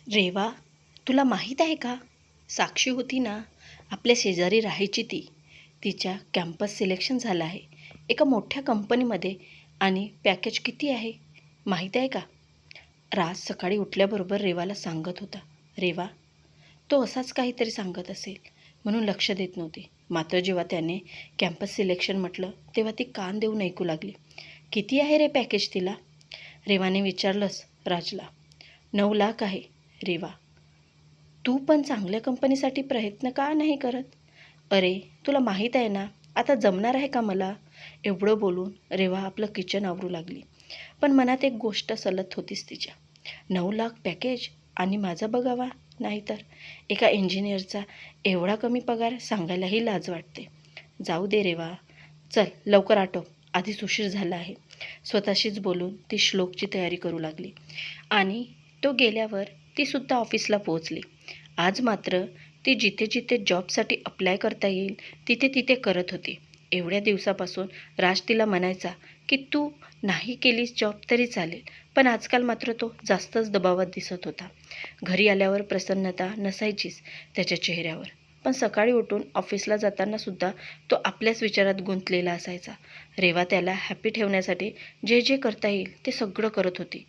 रेवा, तुला माहीत आहे का? साक्षी होती ना, आपल्या शेजारी राहायची ती. तिच्या कॅम्पस सिलेक्शन झालं आहे एका मोठ्या कंपनीमध्ये. आणि पॅकेज किती आहे माहीत आहे का? राज सकाळी उठल्याबरोबर रेवाला सांगत होता. रेवा, तो असाच काहीतरी सांगत असेल म्हणून लक्ष देत नव्हती. मात्र जेव्हा त्याने कॅम्पस सिलेक्शन म्हटलं तेव्हा ती कान देऊन ऐकू लागली. किती आहे रे पॅकेज तिला? रेवाने विचारलंच राजला. 9 लाख आहे. रेवा, तू पण चांगल्या कंपनीसाठी प्रयत्न का नाही करत? अरे, तुला माहीत आहे ना, आता जमणार आहे का मला? एवढं बोलून रेवा आपलं किचन आवरू लागली. पण मनात एक गोष्ट सलत होतीच तिच्या. 9 लाख पॅकेज आणि माझा बघावा, नाहीतर एका इंजिनियरचा एवढा कमी पगार सांगायलाही लाज वाटते. जाऊ दे रेवा, चल लवकर आटोप, आधीच उशीर झाला आहे. स्वतःशीच बोलून ती श्लोकची तयारी करू लागली. आणि तो गेल्यावर ती सुद्धा ऑफिसला पोहोचली. आज मात्र ती जिथे जिथे जॉबसाठी अप्लाय करता येईल तिथे तिथे करत होती. एवढ्या दिवसापासून राज तिला म्हणायचा की तू नाही केलीस जॉब तरी चालेल, पण आजकाल मात्र तो जास्तच दबावात दिसत होता. घरी आल्यावर प्रसन्नता नसायचीच त्याच्या चेहऱ्यावर, पण सकाळी उठून ऑफिसला जाताना सुद्धा तो आपल्याच विचारात गुंतलेला असायचा. रेवा त्याला हॅपी ठेवण्यासाठी जे जे करता येईल ते सगळं करत होती.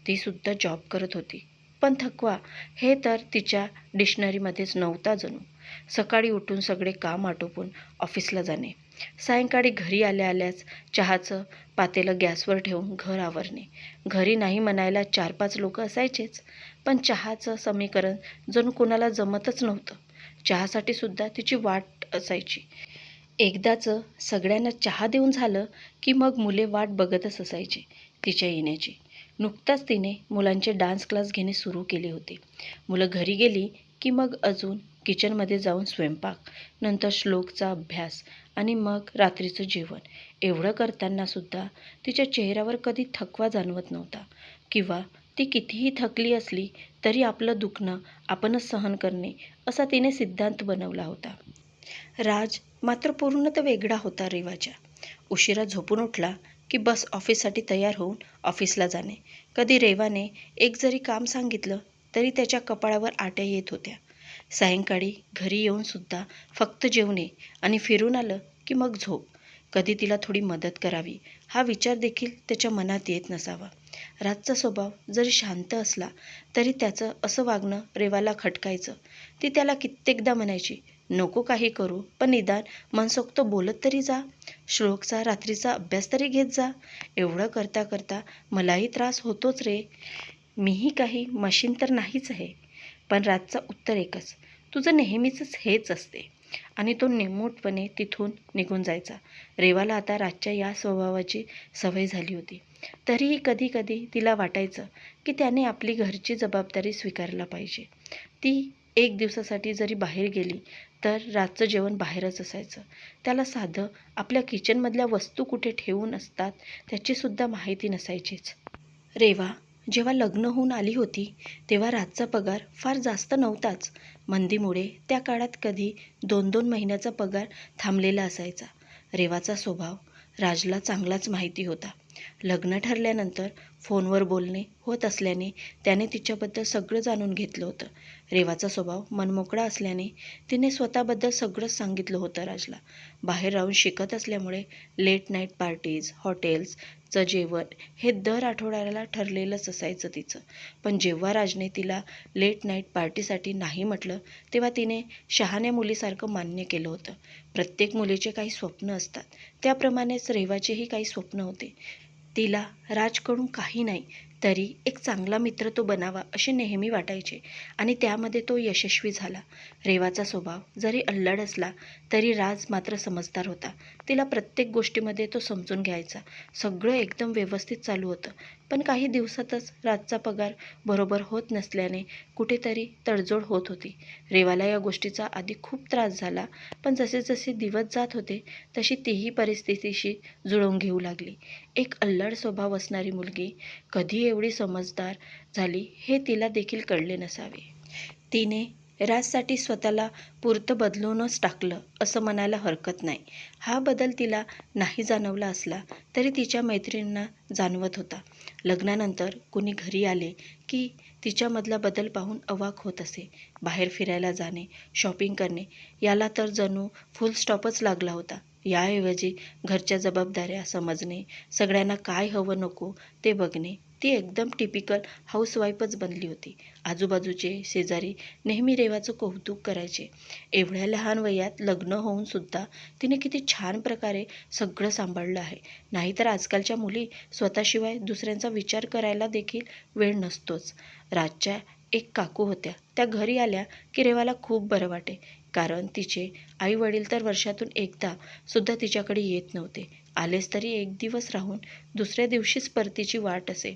ती सुद्धा जॉब करत होती, पण थकवा हे तर तिच्या डिक्शनरीमध्येच नव्हता जणू. सकाळी उठून सगळे काम आटोपून ऑफिसला जाणे, सायंकाळी घरी आल्या आल्याच चहाचं पातेलं गॅसवर ठेवून घर आवरणे. घरी नाही म्हणायला 4-5 लोक असायचेच, पण चहाचं समीकरण जणू कोणाला जमतच नव्हतं. चहासाठी सुद्धा तिची वाट असायची. एकदाचं सगळ्यांना चहा देऊन झालं की मग मुले वाट बघतच असायची तिच्या येण्याची. नुकताच तिने मुलांचे डान्स क्लास घेणे सुरू केले होते. मुलं घरी गेली की मग अजून किचनमध्ये जाऊन स्वयंपाक, नंतर श्लोकचा अभ्यास आणि मग रात्रीचं जेवण. एवढं करताना सुद्धा तिच्या चेहऱ्यावर कधी थकवा जाणवत नव्हता, किंवा ती कितीही थकली असली तरी आपलं दुखणं आपणच सहन करणे असा तिने सिद्धांत बनवला होता. राज मात्र पूर्णतः वेगळा होता रेवाच्या. उशिरा झोपून उठला की बस ऑफिससाठी तयार होऊन ऑफिसला जाणे. कधी रेवाने एक जरी काम सांगितलं तरी त्याच्या कपाळावर आट्या येत होत्या. सायंकाळी घरी येऊन सुद्धा फक्त जेवणे आणि फिरून आलं की मग झोप. कधी तिला थोडी मदत करावी हा विचार देखील त्याच्या मनात येत नसावा. राजचा स्वभाव जरी शांत असला तरी त्याचं असं वागणं रेवाला खटकायचं. ती त्याला कित्येकदा म्हणायची, नको काही करू, पण निदान मनसोक्त बोलत तरी जा. श्लोकचा रात्रीचा अभ्यास तरी घेत जा. एवढं करता करता मलाही त्रास होतोच रे. मीही काही मशीन तर नाहीच आहे. पण राजचं उत्तर एकच, तुझं नेहमीचंच हेच असते. आणि तो निमूटपणे तिथून निघून जायचा. रेवाला आता राजच्या या स्वभावाची सवय झाली होती. तरीही कधी कधी तिला वाटायचं की त्याने आपली घरची जबाबदारी स्वीकारला पाहिजे. ती एक दिवसासाठी जरी बाहेर गेली तर रातचं जेवण बाहेरच असायचं. त्याला साधं आपल्या किचनमधल्या वस्तू कुठे ठेवून असतात त्याचीसुद्धा माहिती नसायचीच. रेवा जेव्हा लग्न होऊन आली होती तेव्हा राजचा पगार फार जास्त नव्हताच. मंदीमुळे त्या काळात कधी 2-2 महिन्याचा पगार थांबलेला असायचा. रेवाचा स्वभाव राजला चांगलाच माहिती होता. लग्न ठरल्यानंतर फोनवर बोलणे होत असल्याने त्याने तिच्याबद्दल सगळं जाणून घेतलं होतं. रेवाचा स्वभाव मनमोकळा असल्याने तिने स्वतःबद्दल सगळंच सांगितलं होतं राजला. बाहेर राहून शिकत असल्यामुळे लेट नाईट पार्टीज, हॉटेल्सचं जेवण हे दर आठवड्याला ठरलेलंच असायचं तिचं. पण जेव्हा राजने तिला लेट नाईट पार्टीसाठी नाही म्हटलं तेव्हा तिने शहाण्या मुलीसारखं मान्य केलं होतं. प्रत्येक मुलीचे काही स्वप्न असतात, त्याप्रमाणेच रेवाचेही काही स्वप्न होते. तिला राजकडून काही नाही तरी एक चांगला मित्र तो बनावा असे नेहमी वाटायचे, आणि त्यामध्ये तो यशस्वी झाला. रेवाचा स्वभाव जरी अल्लड असला तरी राज मात्र समजदार होता. तिला प्रत्येक गोष्टीमध्ये तो समजून घ्यायचा. सगळं एकदम व्यवस्थित चालू होतं. पण काही दिवसातच राजचा पगार बरोबर होत नसल्याने कुठेतरी तडजोड होत होती. रेवाला या गोष्टीचा आधी खूप त्रास झाला, पण जसे जसे दिवस जात होते तशी तीही परिस्थितीशी जुळवून घेऊ लागली. एक अल्लड स्वभाव असणारी मुलगी कधी एवढी समजदार झाली हे तिला देखील कळले नसावे. तिने राजसाठी स्वतःला पुरतं बदलूनच टाकलं असं म्हणायला हरकत नाही. हा बदल तिला नाही जाणवला असला तरी तिच्या मैत्रिणींना जाणवत होता. लग्नानंतर कुणी घरी आले की तिच्यामधला बदल पाहून अवाक होत असे. बाहेर फिरायला जाणे, शॉपिंग करणे याला तर जणू फुल स्टॉपच लागला होता. याऐवजी घरच्या जबाबदाऱ्या समजणे, सगळ्यांना काय हवं नको ते बघणे, ती एकदम टिपिकल हाऊसवाईफच बनली होती. आजूबाजूचे शेजारी नेहमी रेवाचं कौतुक करायचे. एवढ्या लहान वयात लग्न होऊन सुद्धा तिने किती छान प्रकारे सगळं सांभाळलं आहे. नाहीतर आजकालच्या मुली स्वतःशिवाय दुसऱ्यांचा विचार करायला देखील वेळ नसतोच. राजच्या एक काकू होत्या. त्या घरी आल्या की रेवाला खूप बरं वाटे. कारण तिचे आई वडील तर वर्षातून एकदा सुद्धा तिच्याकडे येत नव्हते. आलेच तरी एक दिवस राहून दुसऱ्या दिवशीच परतीची वाट असे.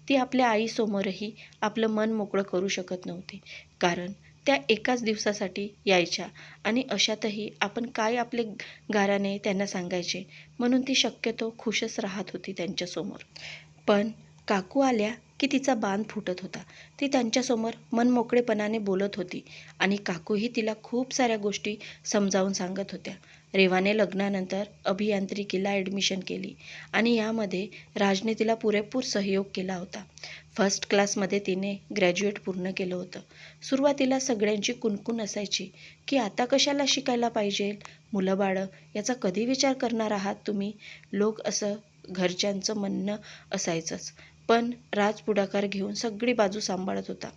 ती आपल्या आईसमोरही आपलं मन मोकळं करू शकत नव्हती. कारण त्या एकाच दिवसासाठी यायच्या आणि अशातही आपण काय आपले गाराने त्यांना सांगायचे, म्हणून ती शक्यतो खुशच राहत होती त्यांच्यासमोर. पण काकू आल्या की तिचा बांध फुटत होता. ती त्यांच्यासमोर मनमोकळेपणाने बोलत होती आणि काकूही तिला खूप साऱ्या गोष्टी समजावून सांगत होत्या. रेवाने लग्नानंतर अभियांत्रिकीला ॲडमिशन केली आणि यामध्ये राजने तिला पुरेपूर सहयोग केला होता. फर्स्ट क्लासमध्ये तिने ग्रॅज्युएट पूर्ण केलं होतं. सुरुवातीला सगळ्यांची कुणकुण असायची की आता कशाला शिकायला पाहिजे, मुलं बाळं याचा कधी विचार करणार आहात तुम्ही, लोक असं घरच्यांचं म्हणणं असायचंच. पण राज पुढाकार घेऊन सगळी बाजू सांभाळत होता.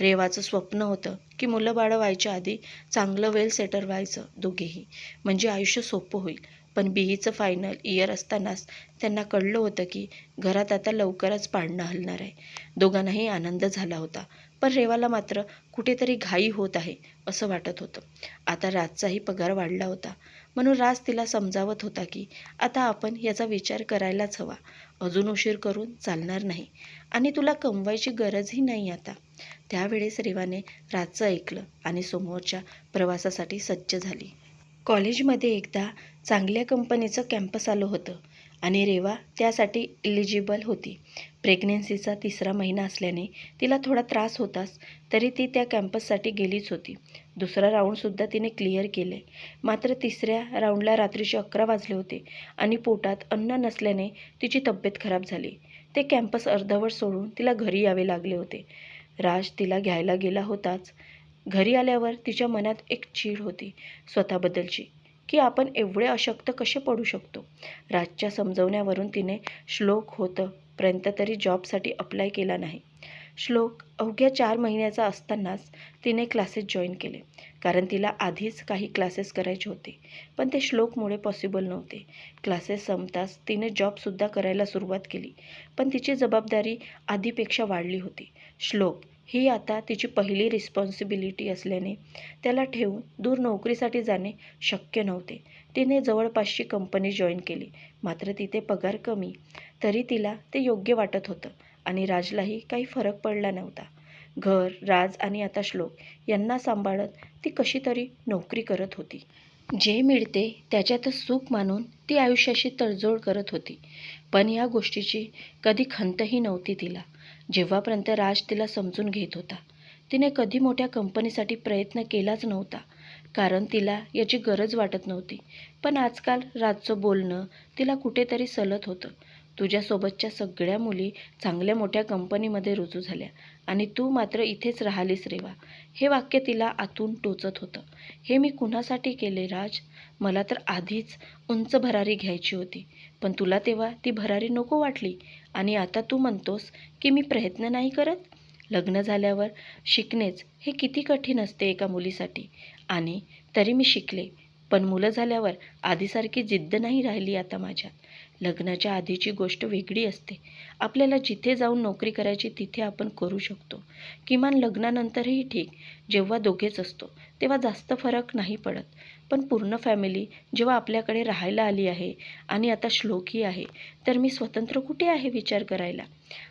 रेवाचं स्वप्न होतं की मुलं बाळं व्हायच्या आधी चांगलं वेल सेटल व्हायचं दोघेही, म्हणजे आयुष्य सोपं होईल. पण बीईचं फायनल इयर असतानाच त्यांना कळलं होतं की घरात आता लवकरच पाळणं हलणार आहे. दोघांनाही आनंद झाला होता. पण रेवाला मात्र कुठेतरी घाई होत आहे असं वाटत होतं. आता राजचाही पगार वाढला होता, म्हणून राज तिला समजावत होता की आता आपण याचा विचार करायलाच हवा. अजून उशीर करून चालणार नाही आणि तुला कमवायची गरजही नाही आता. त्यावेळेस रेवाने राजचं ऐकलं आणि समोरच्या प्रवासासाठी सज्ज झाली. कॉलेजमध्ये एकदा चांगल्या कंपनीचं कॅम्पस आलं होतं आणि रेवा त्यासाठी इलिजिबल होती. प्रेग्नन्सीचा 3रा महिना असल्याने तिला थोडा त्रास होताच, तरी ती त्या कॅम्पससाठी गेलीच होती. 2रा राऊंडसुद्धा तिने क्लिअर केले. मात्र 3ऱ्या राऊंडला रात्रीचे 11 वाजले होते आणि पोटात अन्न नसल्याने तिची तब्येत खराब झाली. ते कॅम्पस अर्धवट सोडून तिला घरी यावे लागले होते. राज तिला घ्यायला गेला होताच. घरी आल्यावर तिच्या मनात एक चीड होती स्वतःबद्दलची की आपण एवढे अशक्त कसे पडू शकतो. राजच्या समजवण्यावरून तिने श्लोक होतपर्यंत तरी जॉबसाठी अप्लाय केला नाही. श्लोक अवघ्या 4 महिन्याचा असतानाच तिने क्लासेस जॉईन केले. कारण तिला आधीच काही क्लासेस करायचे होते, पण ते श्लोकमुळे पॉसिबल नव्हते. क्लासेस संपताच तिने जॉबसुद्धा करायला सुरुवात केली. पण तिची जबाबदारी आधीपेक्षा वाढली होती. श्लोक ही आता तिची पहिली रिस्पॉन्सिबिलिटी असल्याने त्याला ठेवून दूर नोकरीसाठी जाणे शक्य नव्हते. तिने जवळपासची कंपनी जॉईन केली. मात्र तिथे पगार कमी, तरी तिला ते योग्य वाटत होतं आणि राजलाही काही फरक पडला नव्हता. घर, राज आणि आता श्लोक यांना सांभाळत ती कशी तरी नोकरी करत होती. जे मिळते त्याच्यातच सुख मानून ती आयुष्याशी तडजोड करत होती. पण या गोष्टीची कधी खंतही नव्हती तिला. जेव्हापर्यंत राज तिला समजून घेत होता, तिने कधी मोठ्या कंपनीसाठी प्रयत्न केलाच नव्हता. कारण तिला याची गरज वाटत नव्हती. पण आजकाल राजचं बोलणं तिला कुठेतरी सलत होतं. तुझ्यासोबतच्या सगळ्या मुली चांगल्या मोठ्या कंपनीमध्ये रुजू झाल्या आणि तू मात्र इथेच राहिलीस रेवा. हे वाक्य तिला आतून टोचत होतं. हे मी कुणासाठी केले राज? मला तर आधीच उंच भरारी घ्यायची होती, पण तुला तेव्हा ती भरारी नको वाटली आणि आता तू म्हणतोस की मी प्रयत्न नाही करत. लग्न झाल्यावर शिकणेच हे किती कठीण असते एका मुलीसाठी, आणि तरी मी शिकले. पण मुलं झाल्यावर आधीसारखी जिद्द नाही राहिली आता माझ्यात. लग्नाच्या आधीची गोष्ट वेगळी असते. आपल्याला जिथे जाऊन नोकरी करायची तिथे आपण करू शकतो. किमान लग्नानंतरही ठीक. जेव्हा दोघेच असतो तेव्हा जास्त फरक नाही पडत. पण पूर्ण फॅमिली जेव्हा आपल्याकडे राहायला आली आहे आणि आता श्लोकही आहे, तर मी स्वतंत्र कुठे आहे विचार करायला?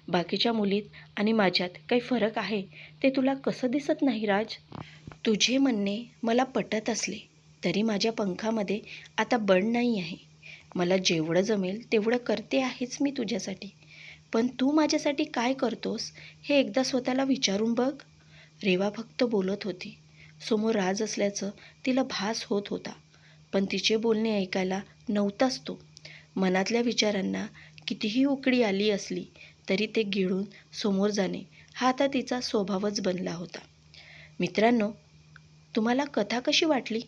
बाकीच्या मुलीत आणि माझ्यात काही फरक आहे ते तुला कसं दिसत नाही राज? तुझे म्हणणे मला पटत असले तरी माझ्या पंखामध्ये आता बळ नाही आहे. मला जेवढं जमेल तेवढं करते आहेच मी तुझ्यासाठी. पण तू माझ्यासाठी काय करतोस हे एकदा स्वतःला विचारून बघ. रेवा फक्त बोलत होती. समोर राज असल्याचं तिला भास होत होता, पण तिचे बोलणे ऐकायला नव्हताच तो. मनातल्या विचारांना कितीही उकळी आली असली तरी ते गिळून समोर जाणे हा आता तिचा स्वभावच बनला होता. मित्रांनो, तुम्हाला कथा कशी वाटली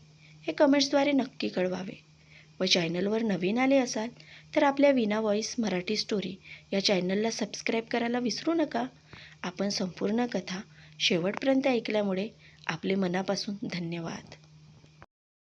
हे कमेंट्सद्वारे नक्की कळवावे. व चॅनलवर नवीन आले असाल तर आपल्या वीणा व्हॉईस मराठी स्टोरी या चॅनलला सबस्क्राईब करायला विसरू नका. आपण संपूर्ण कथा शेवटपर्यंत ऐकल्यामुळे आपले मनापासून धन्यवाद.